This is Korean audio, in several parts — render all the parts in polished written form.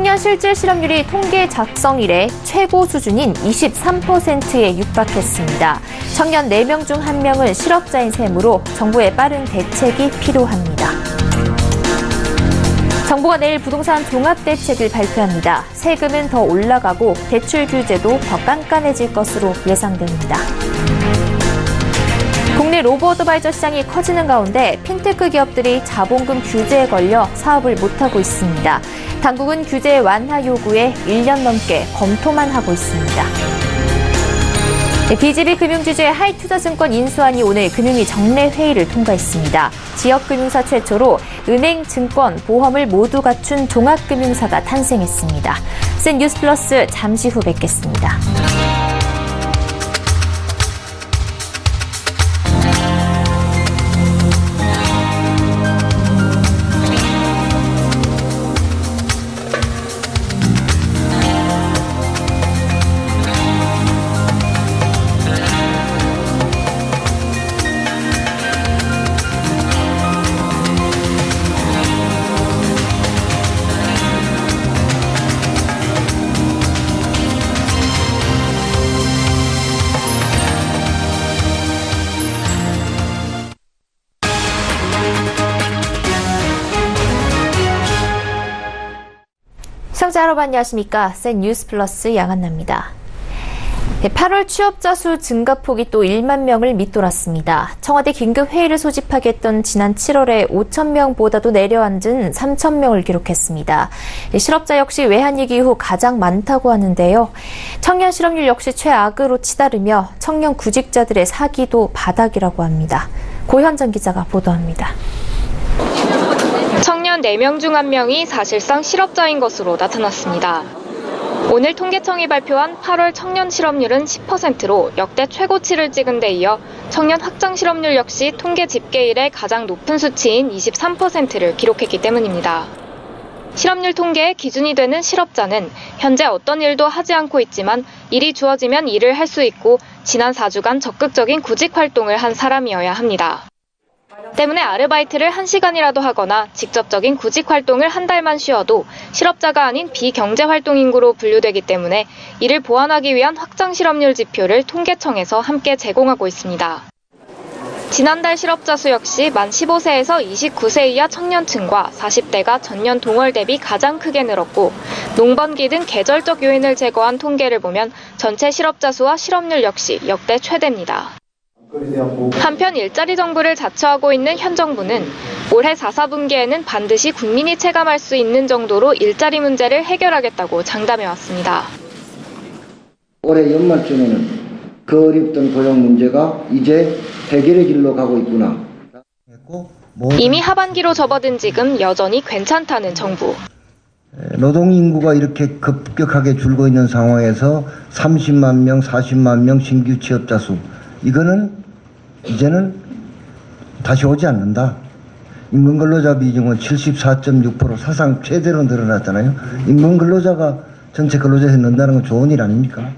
청년 실질 실업률이 통계 작성 이래 최고 수준인 23%에 육박했습니다. 청년 4명 중 1명은 실업자인 셈으로 정부의 빠른 대책이 필요합니다. 정부가 내일 부동산 종합대책을 발표합니다. 세금은 더 올라가고 대출 규제도 더 깐깐해질 것으로 예상됩니다. 국내 로보어드바이저 시장이 커지는 가운데 핀테크 기업들이 자본금 규제에 걸려 사업을 못하고 있습니다. 당국은 규제 완화 요구에 1년 넘게 검토만 하고 있습니다. BGB 금융지주의 하이투자증권 인수안이 오늘 금융위 정례 회의를 통과했습니다. 지역금융사 최초로 은행, 증권, 보험을 모두 갖춘 종합금융사가 탄생했습니다. 센 뉴스 플러스 잠시 후 뵙겠습니다. 시청자 여러분 안녕하십니까? 센 뉴스 플러스 양한나입니다. 8월 취업자 수 증가폭이 또 1만 명을 밑돌았습니다. 청와대 긴급회의를 소집하겠던 지난 7월에 5천 명보다도 내려앉은 3천 명을 기록했습니다. 실업자 역시 외환위기 이후 가장 많다고 하는데요. 청년 실업률 역시 최악으로 치달으며 청년 구직자들의 사기도 바닥이라고 합니다. 고현정 기자가 보도합니다. 청년 4명 중 1명이 사실상 실업자인 것으로 나타났습니다. 오늘 통계청이 발표한 8월 청년 실업률은 10%로 역대 최고치를 찍은 데 이어 청년 확장 실업률 역시 통계 집계 이래 가장 높은 수치인 23%를 기록했기 때문입니다. 실업률 통계의 기준이 되는 실업자는 현재 어떤 일도 하지 않고 있지만 일이 주어지면 일을 할 수 있고 지난 4주간 적극적인 구직 활동을 한 사람이어야 합니다. 때문에 아르바이트를 1시간이라도 하거나 직접적인 구직 활동을 한 달만 쉬어도 실업자가 아닌 비경제활동 인구로 분류되기 때문에 이를 보완하기 위한 확장 실업률 지표를 통계청에서 함께 제공하고 있습니다. 지난달 실업자 수 역시 만 15세에서 29세 이하 청년층과 40대가 전년 동월 대비 가장 크게 늘었고 농번기 등 계절적 요인을 제거한 통계를 보면 전체 실업자 수와 실업률 역시 역대 최대입니다. 한편 일자리 정부를 자처하고 있는 현 정부는 올해 4, 4분기에는 반드시 국민이 체감할 수 있는 정도로 일자리 문제를 해결하겠다고 장담해왔습니다. 올해 연말쯤에는 그 어렵던 고용 문제가 이제 해결의 길로 가고 있구나. 이미 하반기로 접어든 지금 여전히 괜찮다는 정부. 노동 인구가 이렇게 급격하게 줄고 있는 상황에서 30만 명, 40만 명 신규 취업자 수. 이거는 이제는 다시 오지 않는다. 임금근로자 비중은 74.6% 사상 최대로 늘어났잖아요. 임금근로자가 전체 근로자에서 는다는 건 좋은 일 아닙니까?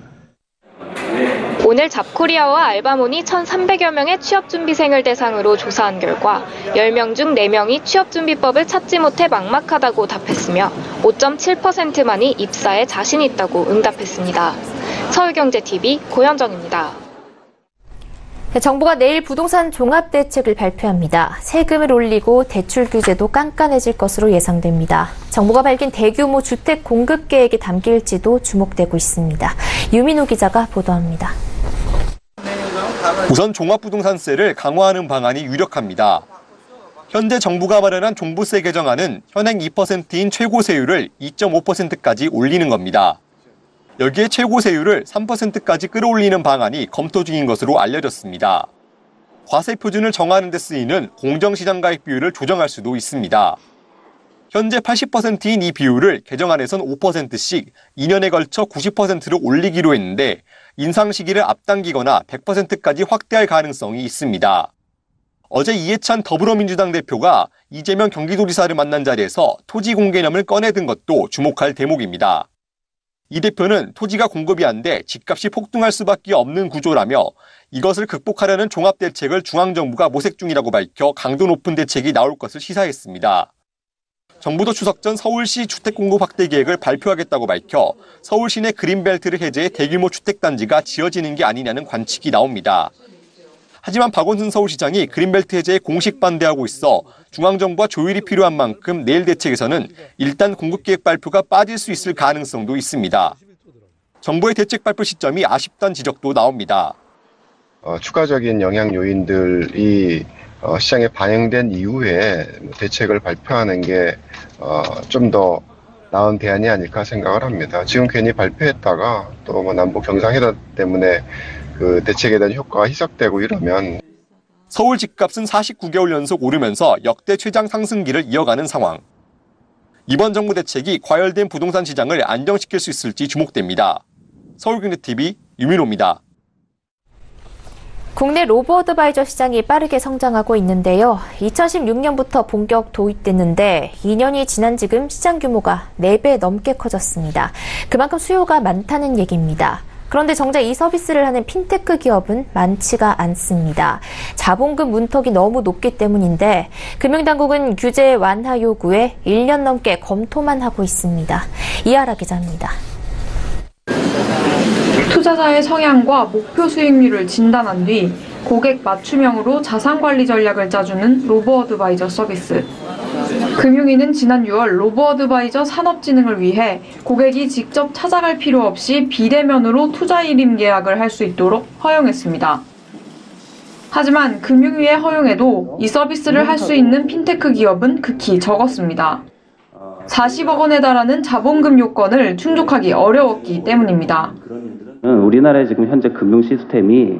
오늘 잡코리아와 알바몬이 1,300여 명의 취업준비생을 대상으로 조사한 결과 10명 중 4명이 취업준비법을 찾지 못해 막막하다고 답했으며 5.7%만이 입사에 자신 있다고 응답했습니다. 서울경제TV 고현정입니다. 정부가 내일 부동산 종합대책을 발표합니다. 세금을 올리고 대출 규제도 깐깐해질 것으로 예상됩니다. 정부가 밝힌 대규모 주택 공급 계획이 담길지도 주목되고 있습니다. 유민호 기자가 보도합니다. 우선 종합부동산세를 강화하는 방안이 유력합니다. 현재 정부가 마련한 종부세 개정안은 현행 2%인 최고세율을 2.5%까지 올리는 겁니다. 여기에 최고세율을 3%까지 끌어올리는 방안이 검토 중인 것으로 알려졌습니다. 과세 표준을 정하는 데 쓰이는 공정시장가액 비율을 조정할 수도 있습니다. 현재 80%인 이 비율을 개정안에선 5%씩 2년에 걸쳐 90%로 올리기로 했는데 인상 시기를 앞당기거나 100%까지 확대할 가능성이 있습니다. 어제 이해찬 더불어민주당 대표가 이재명 경기도지사를 만난 자리에서 토지 공개념을 꺼내든 것도 주목할 대목입니다. 이 대표는 토지가 공급이 안 돼 집값이 폭등할 수밖에 없는 구조라며 이것을 극복하려는 종합대책을 중앙정부가 모색 중이라고 밝혀 강도 높은 대책이 나올 것을 시사했습니다. 정부도 추석 전 서울시 주택 공급 확대 계획을 발표하겠다고 밝혀 서울시 내 그린벨트를 해제해 대규모 주택단지가 지어지는 게 아니냐는 관측이 나옵니다. 하지만 박원순 서울시장이 그린벨트 해제에 공식 반대하고 있어 중앙정부와 조율이 필요한 만큼 내일 대책에서는 일단 공급계획 발표가 빠질 수 있을 가능성도 있습니다. 정부의 대책 발표 시점이 아쉽다는 지적도 나옵니다. 추가적인 영향 요인들이 시장에 반영된 이후에 대책을 발표하는 게 좀 더 나은 대안이 아닐까 생각을 합니다. 지금 괜히 발표했다가 또 뭐 남북 정상회담 때문에 그 대책에 대한 효과가 희석되고 이러면 서울 집값은 49개월 연속 오르면서 역대 최장 상승기를 이어가는 상황. 이번 정부 대책이 과열된 부동산 시장을 안정시킬 수 있을지 주목됩니다. 서울경제TV 유민호입니다. 국내 로보어드바이저 시장이 빠르게 성장하고 있는데요. 2016년부터 본격 도입됐는데 2년이 지난 지금 시장 규모가 4배 넘게 커졌습니다. 그만큼 수요가 많다는 얘기입니다. 그런데 정작 이 서비스를 하는 핀테크 기업은 많지가 않습니다. 자본금 문턱이 너무 높기 때문인데 금융당국은 규제 완화 요구에 1년 넘게 검토만 하고 있습니다. 이하라 기자입니다. 투자자의 성향과 목표 수익률을 진단한 뒤 고객 맞춤형으로 자산관리 전략을 짜주는 로보어드바이저 서비스. 금융위는 지난 6월 로보어드바이저 산업진흥을 위해 고객이 직접 찾아갈 필요 없이 비대면으로 투자 일임 계약을 할 수 있도록 허용했습니다. 하지만 금융위의 허용에도 이 서비스를 할 수 있는 핀테크 기업은 극히 적었습니다. 40억 원에 달하는 자본금 요건을 충족하기 어려웠기 때문입니다. 우리나라의 지금 현재 금융 시스템이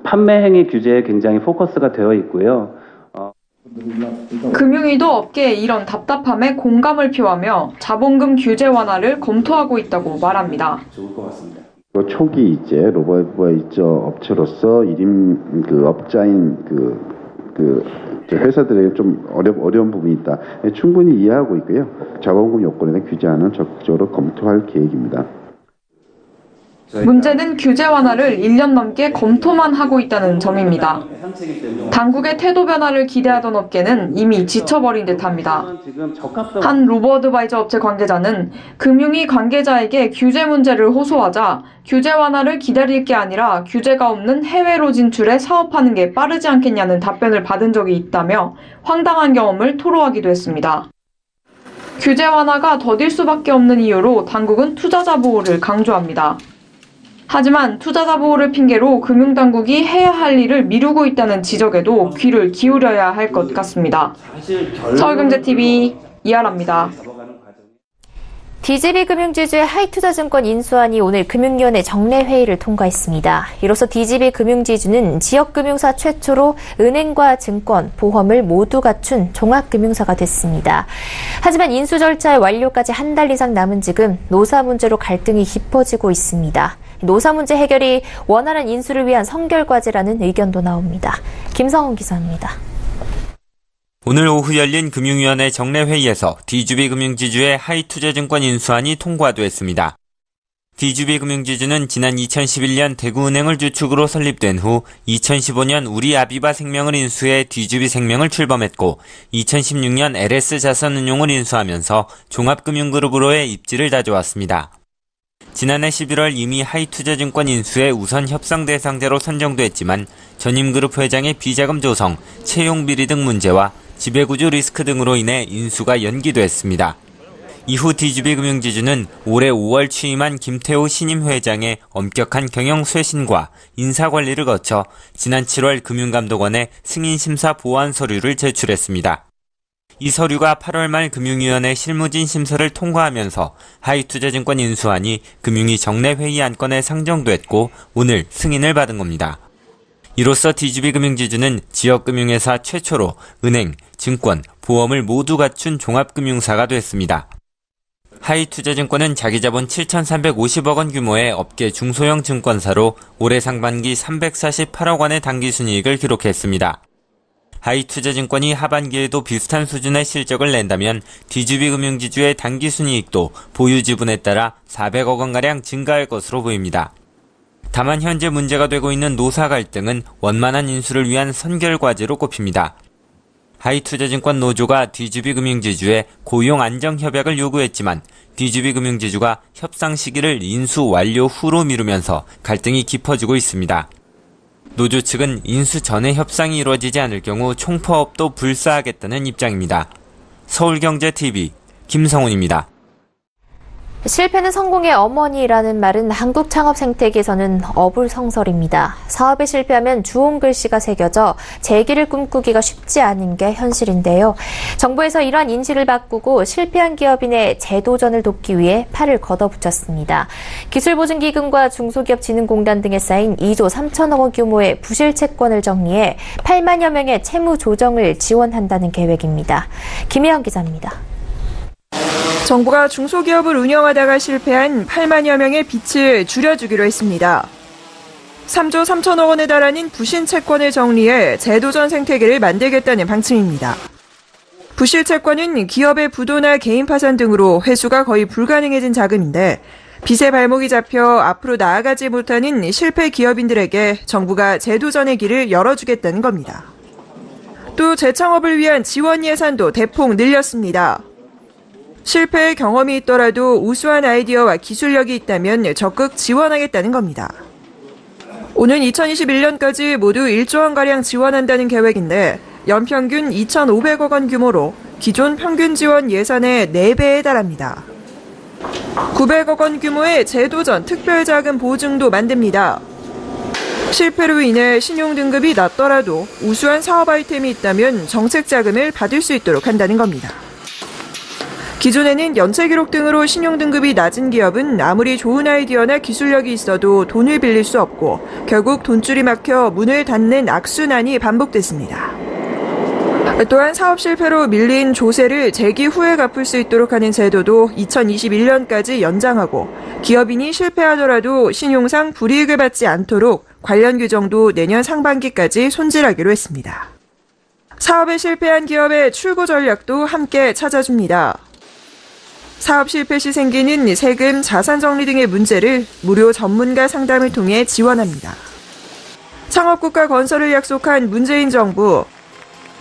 판매 행위 규제에 굉장히 포커스가 되어 있고요. 금융위도 업계의 이런 답답함에 공감을 표하며 자본금 규제 완화를 검토하고 있다고 말합니다. 초기 이제 로보어드바이저 업체로서 업자인 회사들에게 좀 어려운 부분이 있다. 충분히 이해하고 있고요. 자본금 요건에 대한 규제안은 적극적으로 검토할 계획입니다. 문제는 규제 완화를 1년 넘게 검토만 하고 있다는 점입니다. 당국의 태도 변화를 기대하던 업계는 이미 지쳐버린 듯합니다. 한 로보어드바이저 업체 관계자는 금융위 관계자에게 규제 문제를 호소하자 규제 완화를 기다릴 게 아니라 규제가 없는 해외로 진출해 사업하는 게 빠르지 않겠냐는 답변을 받은 적이 있다며 황당한 경험을 토로하기도 했습니다. 규제 완화가 더딜 수밖에 없는 이유로 당국은 투자자 보호를 강조합니다. 하지만 투자자 보호를 핑계로 금융당국이 해야 할 일을 미루고 있다는 지적에도 귀를 기울여야 할 것 같습니다. 서울경제TV 이하라입니다. DGB 금융지주의 하이투자증권 인수안이 오늘 금융위원회 정례회의를 통과했습니다. 이로써 DGB 금융지주는 지역금융사 최초로 은행과 증권, 보험을 모두 갖춘 종합금융사가 됐습니다. 하지만 인수 절차의 완료까지 한 달 이상 남은 지금 노사 문제로 갈등이 깊어지고 있습니다. 노사 문제 해결이 원활한 인수를 위한 선결과제라는 의견도 나옵니다. 김성훈 기자입니다. 오늘 오후 열린 금융위원회 정례회의에서 DGB 금융지주의 하이투자증권 인수안이 통과됐습니다. DGB 금융지주는 지난 2011년 대구은행을 주축으로 설립된 후 2015년 우리아비바생명을 인수해 DGB생명을 출범했고 2016년 LS자산운용을 인수하면서 종합금융그룹으로의 입지를 다져왔습니다. 지난해 11월 이미 하이투자증권 인수의 우선 협상 대상자로 선정됐지만 전임그룹 회장의 비자금 조성, 채용 비리 등 문제와 지배구조 리스크 등으로 인해 인수가 연기됐습니다. 이후 DGB 금융지주는 올해 5월 취임한 김태호 신임 회장의 엄격한 경영 쇄신과 인사관리를 거쳐 지난 7월 금융감독원에 승인심사 보완 서류를 제출했습니다. 이 서류가 8월 말 금융위원회 실무진 심사를 통과하면서 하이투자증권 인수안이 금융위 정례회의 안건에 상정됐고 오늘 승인을 받은 겁니다. 이로써 DGB 금융지주는 지역금융회사 최초로 은행, 증권, 보험을 모두 갖춘 종합금융사가 됐습니다. 하이투자증권은 자기자본 7,350억 원 규모의 업계 중소형 증권사로 올해 상반기 348억 원의 당기순이익을 기록했습니다. 하이투자증권이 하반기에도 비슷한 수준의 실적을 낸다면 DGB 금융지주의 당기순이익도 보유지분에 따라 400억 원가량 증가할 것으로 보입니다. 다만 현재 문제가 되고 있는 노사 갈등은 원만한 인수를 위한 선결과제로 꼽힙니다. 하이투자증권 노조가 DGB금융지주에 고용 안정 협약을 요구했지만 DGB금융지주가 협상 시기를 인수 완료 후로 미루면서 갈등이 깊어지고 있습니다. 노조 측은 인수 전에 협상이 이루어지지 않을 경우 총파업도 불사하겠다는 입장입니다. 서울경제TV 김성훈입니다. 실패는 성공의 어머니라는 말은 한국 창업 생태계에서는 어불성설입니다. 사업에 실패하면 주홍 글씨가 새겨져 재기를 꿈꾸기가 쉽지 않은 게 현실인데요. 정부에서 이러한 인식을 바꾸고 실패한 기업인의 재도전을 돕기 위해 팔을 걷어붙였습니다. 기술보증기금과 중소기업진흥공단 등에 쌓인 2조 3천억 원 규모의 부실 채권을 정리해 8만여 명의 채무 조정을 지원한다는 계획입니다. 김혜영 기자입니다. 정부가 중소기업을 운영하다가 실패한 8만여 명의 빚을 줄여주기로 했습니다. 3조 3천억 원에 달하는 부실 채권을 정리해 재도전 생태계를 만들겠다는 방침입니다. 부실 채권은 기업의 부도나 개인 파산 등으로 회수가 거의 불가능해진 자금인데 빚의 발목이 잡혀 앞으로 나아가지 못하는 실패 기업인들에게 정부가 재도전의 길을 열어주겠다는 겁니다. 또 재창업을 위한 지원 예산도 대폭 늘렸습니다. 실패의 경험이 있더라도 우수한 아이디어와 기술력이 있다면 적극 지원하겠다는 겁니다. 오는 2021년까지 모두 1조 원가량 지원한다는 계획인데 연평균 2,500억 원 규모로 기존 평균 지원 예산의 4배에 달합니다. 900억 원 규모의 재도전 특별자금 보증도 만듭니다. 실패로 인해 신용등급이 낮더라도 우수한 사업 아이템이 있다면 정책자금을 받을 수 있도록 한다는 겁니다. 기존에는 연체 기록 등으로 신용등급이 낮은 기업은 아무리 좋은 아이디어나 기술력이 있어도 돈을 빌릴 수 없고 결국 돈줄이 막혀 문을 닫는 악순환이 반복됐습니다. 또한 사업 실패로 밀린 조세를 재기 후에 갚을 수 있도록 하는 제도도 2021년까지 연장하고 기업인이 실패하더라도 신용상 불이익을 받지 않도록 관련 규정도 내년 상반기까지 손질하기로 했습니다. 사업에 실패한 기업의 출구 전략도 함께 찾아줍니다. 사업 실패 시 생기는 세금, 자산 정리 등의 문제를 무료 전문가 상담을 통해 지원합니다. 창업국가 건설을 약속한 문재인 정부,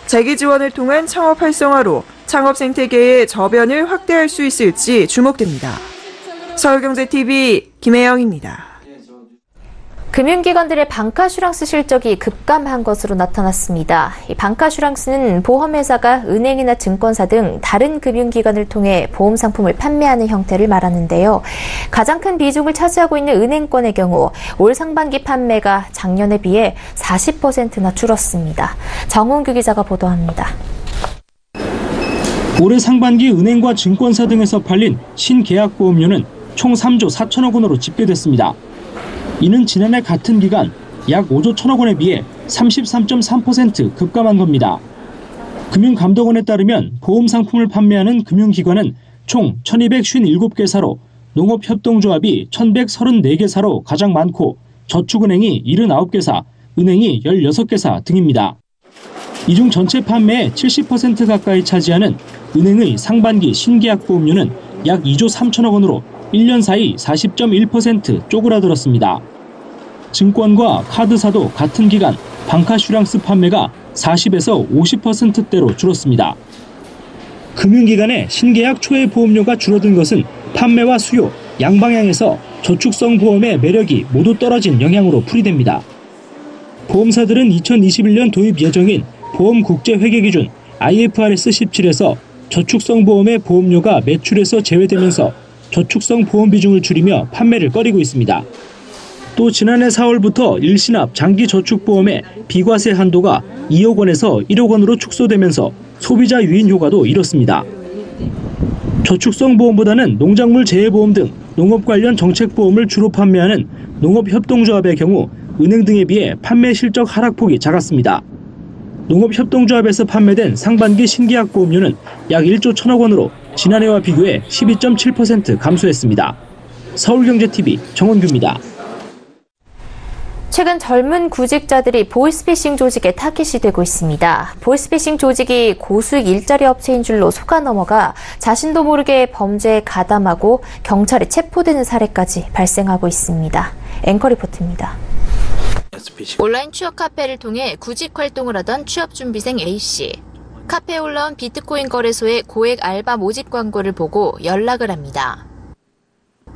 재기 지원을 통한 창업 활성화로 창업 생태계의 저변을 확대할 수 있을지 주목됩니다. 서울경제TV 김혜영입니다. 금융기관들의 방카슈랑스 실적이 급감한 것으로 나타났습니다. 이 방카슈랑스는 보험회사가 은행이나 증권사 등 다른 금융기관을 통해 보험 상품을 판매하는 형태를 말하는데요. 가장 큰 비중을 차지하고 있는 은행권의 경우 올 상반기 판매가 작년에 비해 40%나 줄었습니다. 정훈규 기자가 보도합니다. 올해 상반기 은행과 증권사 등에서 팔린 신계약 보험료는 총 3조 4천억 원으로 집계됐습니다. 이는 지난해 같은 기간 약 5조 1천억 원에 비해 33.3% 급감한 겁니다. 금융감독원에 따르면 보험 상품을 판매하는 금융기관은 총 1,257개사로 농업협동조합이 1,134개사로 가장 많고 저축은행이 79개사, 은행이 16개사 등입니다. 이 중 전체 판매의 70% 가까이 차지하는 은행의 상반기 신계약 보험료는 약 2조 3천억 원으로 1년 사이 40.1% 쪼그라들었습니다. 증권과 카드사도 같은 기간 방카슈랑스 판매가 40에서 50%대로 줄었습니다. 금융기관의 신계약 초회 보험료가 줄어든 것은 판매와 수요, 양방향에서 저축성 보험의 매력이 모두 떨어진 영향으로 풀이됩니다. 보험사들은 2021년 도입 예정인 보험국제회계기준 IFRS 17에서 저축성 보험의 보험료가 매출에서 제외되면서 저축성 보험 비중을 줄이며 판매를 꺼리고 있습니다. 또 지난해 4월부터 일시납 장기저축보험의 비과세 한도가 2억 원에서 1억 원으로 축소되면서 소비자 유인 효과도 이렇습니다. 저축성 보험보다는 농작물 재해보험 등 농업 관련 정책보험을 주로 판매하는 농업협동조합의 경우 은행 등에 비해 판매 실적 하락폭이 작았습니다. 농업협동조합에서 판매된 상반기 신계약 보험료는 약 1조 1천억 원으로 지난해와 비교해 12.7% 감소했습니다. 서울경제TV 정원규입니다. 최근 젊은 구직자들이 보이스피싱 조직에 타깃이 되고 있습니다. 보이스피싱 조직이 고수익 일자리 업체인 줄로 속아 넘어가 자신도 모르게 범죄에 가담하고 경찰에 체포되는 사례까지 발생하고 있습니다. 앵커 리포트입니다. 온라인 취업 카페를 통해 구직 활동을 하던 취업준비생 A씨. 카페에 올라온 비트코인 거래소의 고액 알바 모집 광고를 보고 연락을 합니다.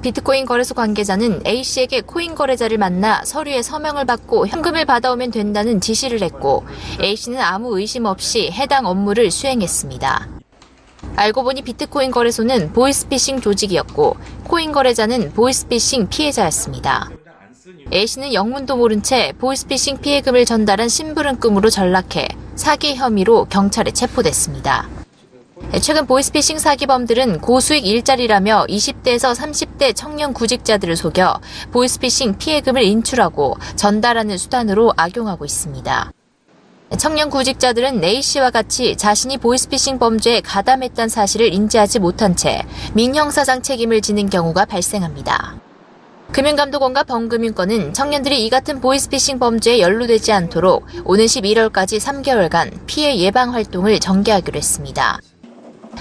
비트코인 거래소 관계자는 A씨에게 코인 거래자를 만나 서류에 서명을 받고 현금을 받아오면 된다는 지시를 했고 A씨는 아무 의심 없이 해당 업무를 수행했습니다. 알고 보니 비트코인 거래소는 보이스피싱 조직이었고 코인 거래자는 보이스피싱 피해자였습니다. A씨는 영문도 모른 채 보이스피싱 피해금을 전달한 심부름꾼으로 전락해 사기 혐의로 경찰에 체포됐습니다. 최근 보이스피싱 사기범들은 고수익 일자리라며 20대에서 30대 청년 구직자들을 속여 보이스피싱 피해금을 인출하고 전달하는 수단으로 악용하고 있습니다. 청년 구직자들은 A씨와 같이 자신이 보이스피싱 범죄에 가담했다는 사실을 인지하지 못한 채 민형사상 책임을 지는 경우가 발생합니다. 금융감독원과 범금융권은 청년들이 이 같은 보이스피싱 범죄에 연루되지 않도록 오는 11월까지 3개월간 피해 예방 활동을 전개하기로 했습니다.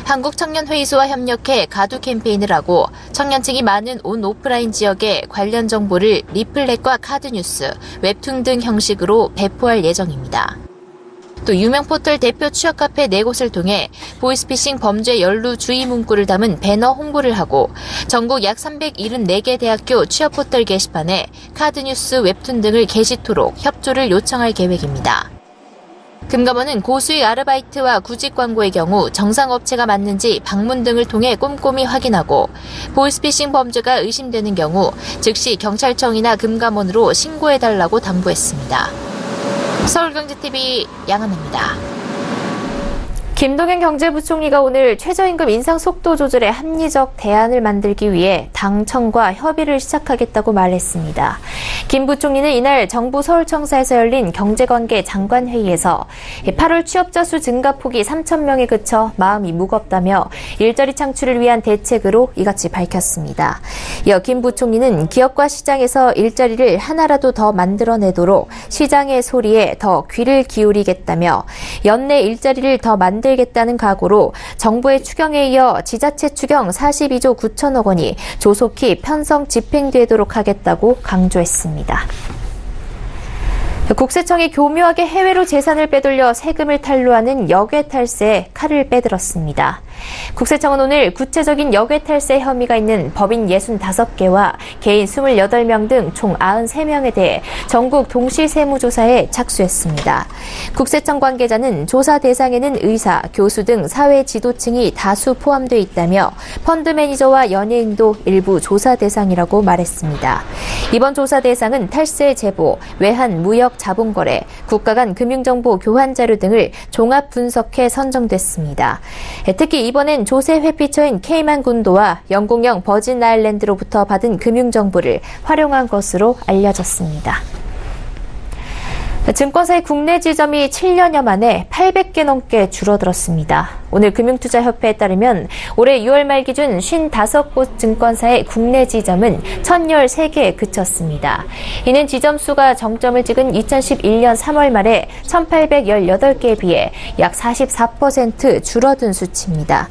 한국청년회의소와 협력해 가두 캠페인을 하고 청년층이 많은 온 오프라인 지역에 관련 정보를 리플렛과 카드뉴스, 웹툰 등 형식으로 배포할 예정입니다. 또 유명 포털 대표 취업 카페 4곳을 통해 보이스피싱 범죄 연루 주의 문구를 담은 배너 홍보를 하고 전국 약 374개 대학교 취업 포털 게시판에 카드뉴스, 웹툰 등을 게시토록 협조를 요청할 계획입니다. 금감원은 고수익 아르바이트와 구직 광고의 경우 정상 업체가 맞는지 방문 등을 통해 꼼꼼히 확인하고 보이스피싱 범죄가 의심되는 경우 즉시 경찰청이나 금감원으로 신고해달라고 당부했습니다. 서울경제TV 양은혜입니다. 김동연 경제부총리가 오늘 최저임금 인상 속도 조절에 합리적 대안을 만들기 위해 당청과 협의를 시작하겠다고 말했습니다. 김 부총리는 이날 정부 서울청사에서 열린 경제관계 장관회의에서 8월 취업자 수 증가폭이 3,000명에 그쳐 마음이 무겁다며 일자리 창출을 위한 대책으로 이같이 밝혔습니다. 이어 김 부총리는 기업과 시장에서 일자리를 하나라도 더 만들어내도록 시장의 소리에 더 귀를 기울이겠다며 연내 일자리를 더 만들겠다는 각오로 정부의 추경에 이어 지자체 추경 42조 9천억 원이 조속히 편성 집행되도록 하겠다고 강조했습니다. 국세청이 교묘하게 해외로 재산을 빼돌려 세금을 탈루하는 역외탈세에 칼을 빼들었습니다. 국세청은 오늘 구체적인 역외탈세 혐의가 있는 법인 65개와 개인 28명 등 총 93명에 대해 전국 동시세무조사에 착수했습니다. 국세청 관계자는 조사 대상에는 의사, 교수 등 사회 지도층이 다수 포함돼 있다며 펀드 매니저와 연예인도 일부 조사 대상이라고 말했습니다. 이번 조사 대상은 탈세 제보, 외환, 무역, 자본거래, 국가 간 금융정보 교환 자료 등을 종합 분석해 선정됐습니다. 특히 이번엔 조세 회피처인 케이만 군도와 영국령 버진 아일랜드로부터 받은 금융정보를 활용한 것으로 알려졌습니다. 증권사의 국내 지점이 7년여 만에 800개 넘게 줄어들었습니다. 오늘 금융투자협회에 따르면 올해 6월 말 기준 55곳 증권사의 국내 지점은 1,013개에 그쳤습니다. 이는 지점 수가 정점을 찍은 2011년 3월 말에 1,818개에 비해 약 44% 줄어든 수치입니다.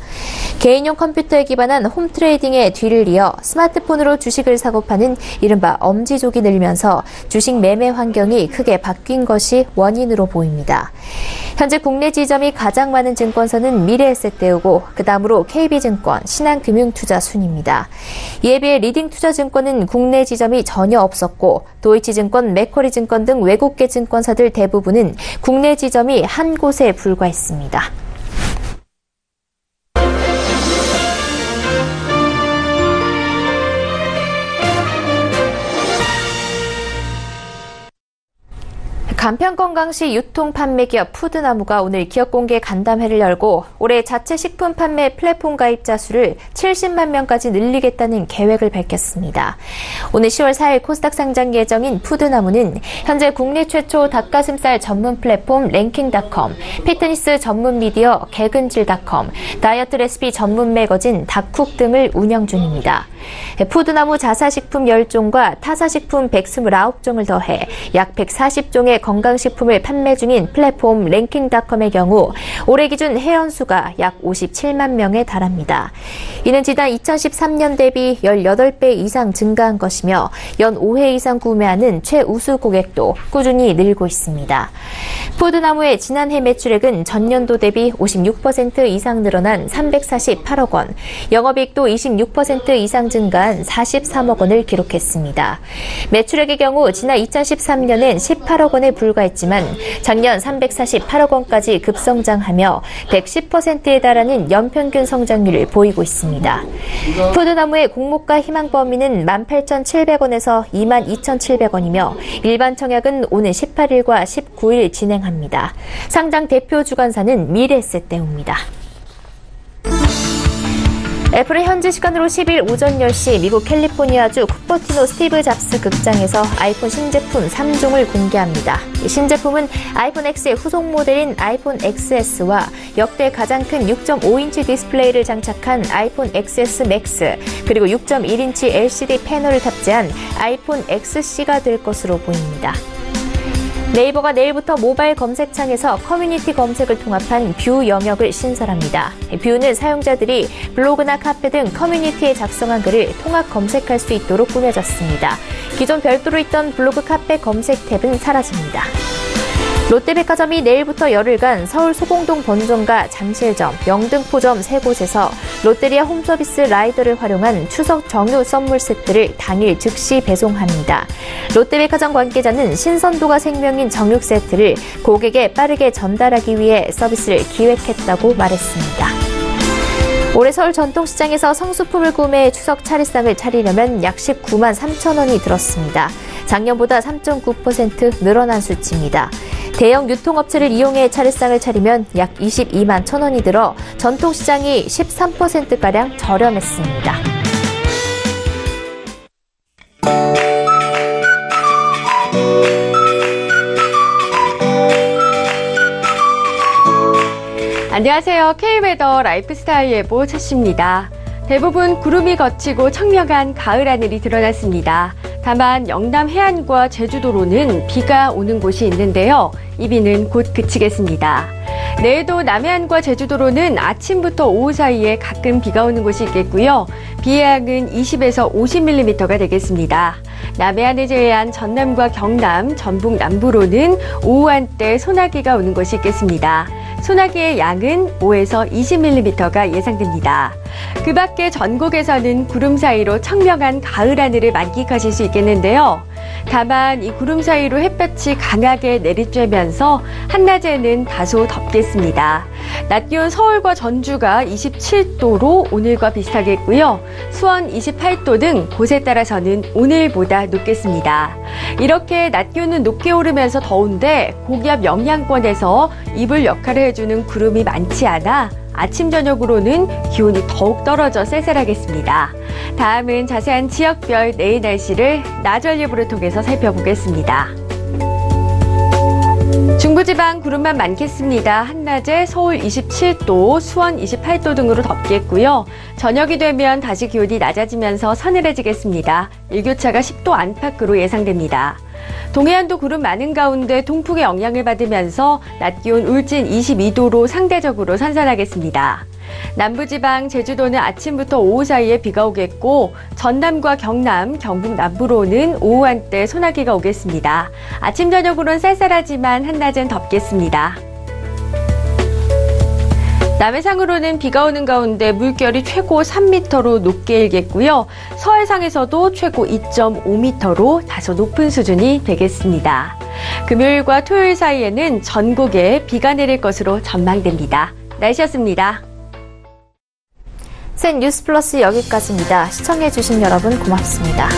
개인용 컴퓨터에 기반한 홈트레이딩의 뒤를 이어 스마트폰으로 주식을 사고 파는 이른바 엄지족이 늘면서 주식 매매 환경이 크게 바뀐 것이 원인으로 보입니다. 현재 국내 지점이 가장 많은 증권사는 미래에셋대우고 그 다음으로 KB증권, 신한금융투자 순입니다. 이에 비해 리딩투자증권은 국내 지점이 전혀 없었고 도이치증권, 맥쿼리증권 등 외국계 증권사들 대부분은 국내 지점이 한 곳에 불과했습니다. 간편건강식 유통 판매 기업 푸드나무가 오늘 기업 공개 간담회를 열고 올해 자체 식품 판매 플랫폼 가입자 수를 70만 명까지 늘리겠다는 계획을 밝혔습니다. 오늘 10월 4일 코스닥 상장 예정인 푸드나무는 현재 국내 최초 닭가슴살 전문 플랫폼 랭킹닷컴, 피트니스 전문 미디어 개근질.com, 다이어트 레시피 전문 매거진 닭쿡 등을 운영 중입니다. 푸드나무 자사식품 10종과 타사식품 129종을 더해 약 140종의 건강 건강식품을 판매 중인 플랫폼 랭킹닷컴의 경우 올해 기준 회원수가 약 57만 명에 달합니다. 이는 지난 2013년 대비 18배 이상 증가한 것이며 연 5회 이상 구매하는 최우수 고객도 꾸준히 늘고 있습니다. 푸드나무의 지난해 매출액은 전년도 대비 56% 이상 늘어난 348억 원, 영업이익도 26% 이상 증가한 43억 원을 기록했습니다. 매출액의 경우 지난 2013년엔 18억 원에 불과했지만 작년 348억 원까지 급성장하며 110%에 달하는 연평균 성장률을 보이고 있습니다. 푸드나무의 공모가 희망 범위는 18,700원에서 22,700원이며 일반 청약은 오는 18일과 19일 진행합니다. 상장 대표 주관사는 미래에셋대우입니다. 애플은 현지 시간으로 10일 오전 10시 미국 캘리포니아주 쿠퍼티노 스티브 잡스 극장에서 아이폰 신제품 3종을 공개합니다. 이 신제품은 아이폰 X의 후속 모델인 아이폰 XS와 역대 가장 큰 6.5인치 디스플레이를 장착한 아이폰 XS 맥스, 그리고 6.1인치 LCD 패널을 탑재한 아이폰 XC가 될 것으로 보입니다. 네이버가 내일부터 모바일 검색창에서 커뮤니티 검색을 통합한 뷰 영역을 신설합니다. 뷰는 사용자들이 블로그나 카페 등 커뮤니티에 작성한 글을 통합 검색할 수 있도록 꾸며졌습니다. 기존 별도로 있던 블로그 카페 검색 탭은 사라집니다. 롯데백화점이 내일부터 열흘간 서울 소공동 본점과 잠실점, 영등포점 3곳에서 롯데리아 홈서비스 라이더를 활용한 추석 정유 선물 세트를 당일 즉시 배송합니다. 롯데백화점 관계자는 신선도가 생명인 정육 세트를 고객에 빠르게 전달하기 위해 서비스를 기획했다고 말했습니다. 올해 서울 전통시장에서 성수품을 구매해 추석 차례상을 차리려면 약 19만 3천 원이 들었습니다. 작년보다 3.9% 늘어난 수치입니다. 대형 유통업체를 이용해 차례상을 차리면 약 22만 1천 원이 들어 전통시장이 13%가량 저렴했습니다. 안녕하세요. K웨더 라이프스타일 예보 최씨입니다. 대부분 구름이 걷히고 청명한 가을 하늘이 드러났습니다. 다만 영남 해안과 제주도로는 비가 오는 곳이 있는데요. 이 비는 곧 그치겠습니다. 내일도 남해안과 제주도로는 아침부터 오후 사이에 가끔 비가 오는 곳이 있겠고요. 비의 양은 20에서 50mm가 되겠습니다. 남해안을 제외한 전남과 경남, 전북 남부로는 오후 한때 소나기가 오는 곳이 있겠습니다. 소나기의 양은 5에서 20mm가 예상됩니다. 그 밖에 전국에서는 구름 사이로 청명한 가을 하늘을 만끽하실 수 있겠는데요. 다만 이 구름 사이로 햇볕이 강하게 내리쬐면서 한낮에는 다소 덥겠습니다. 낮 기온 서울과 전주가 27도로 오늘과 비슷하겠고요. 수원 28도 등 곳에 따라서는 오늘보다 높겠습니다. 이렇게 낮 기온은 높게 오르면서 더운데 고기압 영향권에서 이불 역할을 해주는 구름이 많지 않아 아침 저녁으로는 기온이 더욱 떨어져 쌀쌀하겠습니다. 다음은 자세한 지역별 내일 날씨를 나절 예보를 통해서 살펴보겠습니다. 중부지방 구름만 많겠습니다. 한낮에 서울 27도, 수원 28도 등으로 덥겠고요. 저녁이 되면 다시 기온이 낮아지면서 서늘해지겠습니다. 일교차가 10도 안팎으로 예상됩니다. 동해안도 구름 많은 가운데 동풍의 영향을 받으면서 낮 기온 울진 22도로 상대적으로 선선하겠습니다. 남부지방 제주도는 아침부터 오후 사이에 비가 오겠고 전남과 경남, 경북 남부로는 오후 한때 소나기가 오겠습니다. 아침 저녁으로는 쌀쌀하지만 한낮은 덥겠습니다. 남해상으로는 비가 오는 가운데 물결이 최고 3m로 높게 일겠고요. 서해상에서도 최고 2.5m로 다소 높은 수준이 되겠습니다. 금요일과 토요일 사이에는 전국에 비가 내릴 것으로 전망됩니다. 날씨였습니다. 센 뉴스 플러스 여기까지입니다. 시청해주신 여러분 고맙습니다.